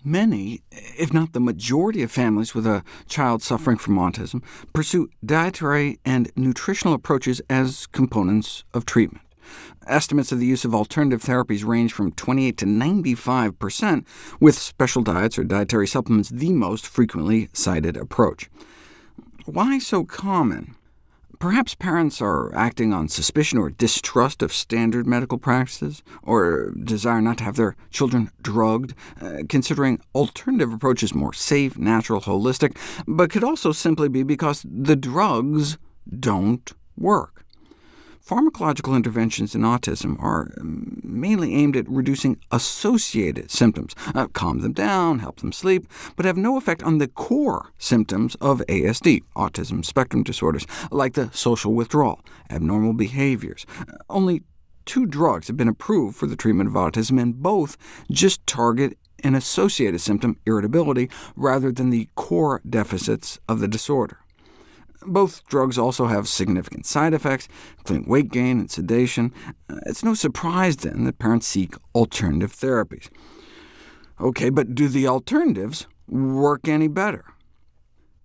Many, if not the majority of families with a child suffering from autism, pursue dietary and nutritional approaches as components of treatment. Estimates of the use of alternative therapies range from 28 to 95%, with special diets or dietary supplements the most frequently cited approach. Why so common? Perhaps parents are acting on suspicion or distrust of standard medical practices, or desire not to have their children drugged, considering alternative approaches more safe, natural, holistic, but could also simply be because the drugs don't work. Pharmacological interventions in autism are mainly aimed at reducing associated symptoms, calm them down, help them sleep, but have no effect on the core symptoms of ASD, autism spectrum disorders, like the social withdrawal, abnormal behaviors. Only 2 drugs have been approved for the treatment of autism, and both just target an associated symptom, irritability, rather than the core deficits of the disorder. Both drugs also have significant side effects, including weight gain and sedation. It's no surprise, then, that parents seek alternative therapies. OK, but do the alternatives work any better?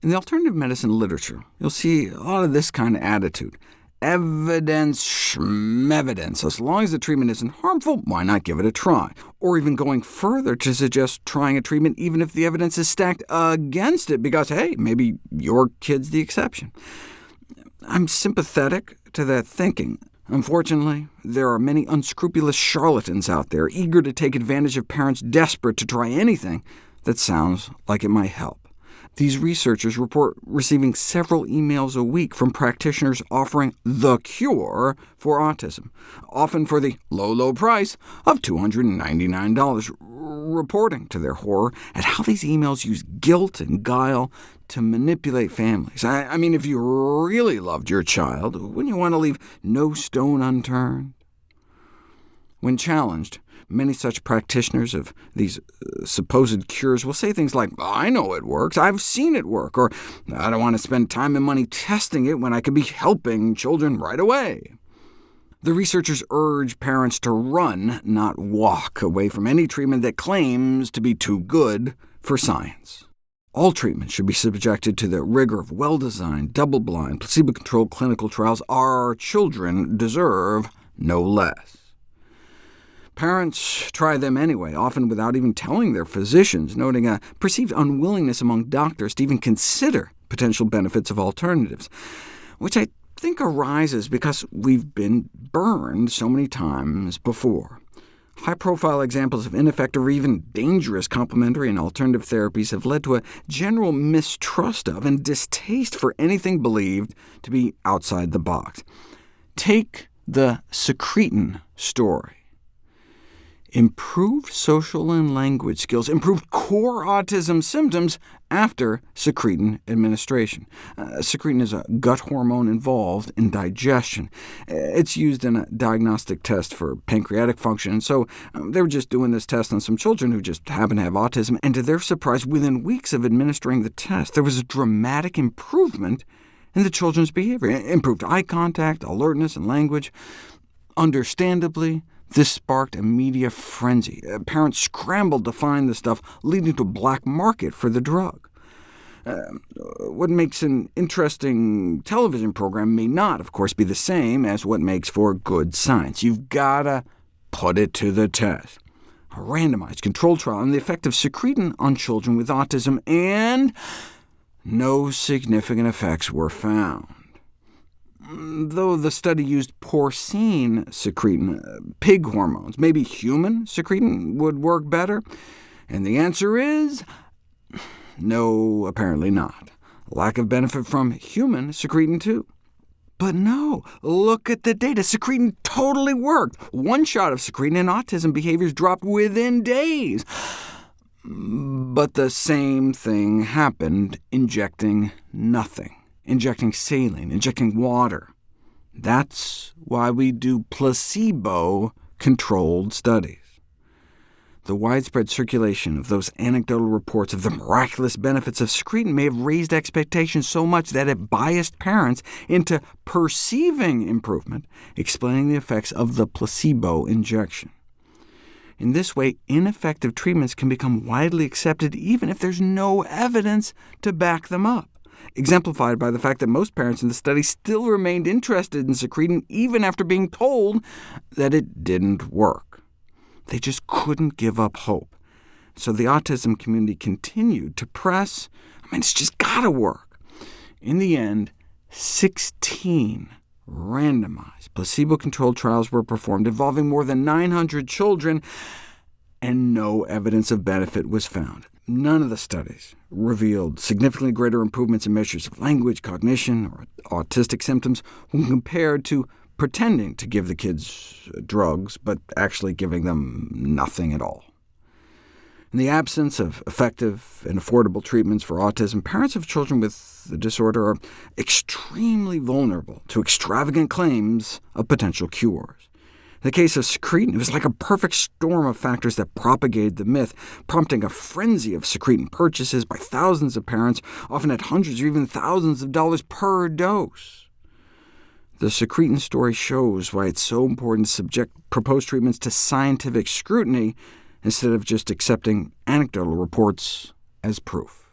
In the alternative medicine literature, you'll see a lot of this kind of attitude. Evidence schmevidence. As long as the treatment isn't harmful, why not give it a try? Or even going further to suggest trying a treatment even if the evidence is stacked against it, because, hey, maybe your kid's the exception. I'm sympathetic to that thinking. Unfortunately, there are many unscrupulous charlatans out there, eager to take advantage of parents desperate to try anything that sounds like it might help. These researchers report receiving several emails a week from practitioners offering the cure for autism, often for the low price of $299, reporting to their horror at how these emails use guilt and guile to manipulate families. I mean, if you really loved your child, wouldn't you want to leave no stone unturned? When challenged, many such practitioners of these supposed cures will say things like, "I know it works, I've seen it work," or "I don't want to spend time and money testing it when I could be helping children right away." The researchers urge parents to run, not walk, away from any treatment that claims to be too good for science. All treatment should be subjected to the rigor of well-designed, double-blind, placebo-controlled clinical trials. Our children deserve no less. Parents try them anyway, often without even telling their physicians, noting a perceived unwillingness among doctors to even consider potential benefits of alternatives, which I think arises because we've been burned so many times before. High-profile examples of ineffective or even dangerous complementary and alternative therapies have led to a general mistrust of and distaste for anything believed to be outside the box. Take the secretin story. Improved social and language skills, improved core autism symptoms after secretin administration. Secretin is a gut hormone involved in digestion. It's used in a diagnostic test for pancreatic function, so they were just doing this test on some children who just happen to have autism, and to their surprise, within weeks of administering the test, there was a dramatic improvement in the children's behavior, improved eye contact, alertness, and language. Understandably, this sparked a media frenzy. Parents scrambled to find the stuff, leading to a black market for the drug. What makes an interesting television program may not, of course, be the same as what makes for good science. You've got to put it to the test. A randomized controlled trial on the effect of secretin on children with autism, and no significant effects were found. Though the study used porcine secretin, pig hormones, maybe human secretin would work better? And the answer is no, apparently not. Lack of benefit from human secretin, too. But no, look at the data. Secretin totally worked. One shot of secretin and autism behaviors dropped within days. But the same thing happened, injecting nothing. Injecting saline, injecting water. That's why we do placebo-controlled studies. The widespread circulation of those anecdotal reports of the miraculous benefits of secretin may have raised expectations so much that it biased parents into perceiving improvement, explaining the effects of the placebo injection. In this way, ineffective treatments can become widely accepted even if there's no evidence to back them up, exemplified by the fact that most parents in the study still remained interested in secretin even after being told that it didn't work. They just couldn't give up hope. So the autism community continued to press. It's just got to work. In the end, 16 randomized, placebo-controlled trials were performed involving more than 900 children, and no evidence of benefit was found. None of the studies revealed significantly greater improvements in measures of language, cognition, or autistic symptoms when compared to pretending to give the kids drugs, but actually giving them nothing at all. In the absence of effective and affordable treatments for autism, parents of children with the disorder are extremely vulnerable to extravagant claims of potential cures. In the case of secretin, it was like a perfect storm of factors that propagated the myth, prompting a frenzy of secretin purchases by thousands of parents, often at hundreds or even thousands of dollars per dose. The secretin story shows why it's so important to subject proposed treatments to scientific scrutiny, instead of just accepting anecdotal reports as proof.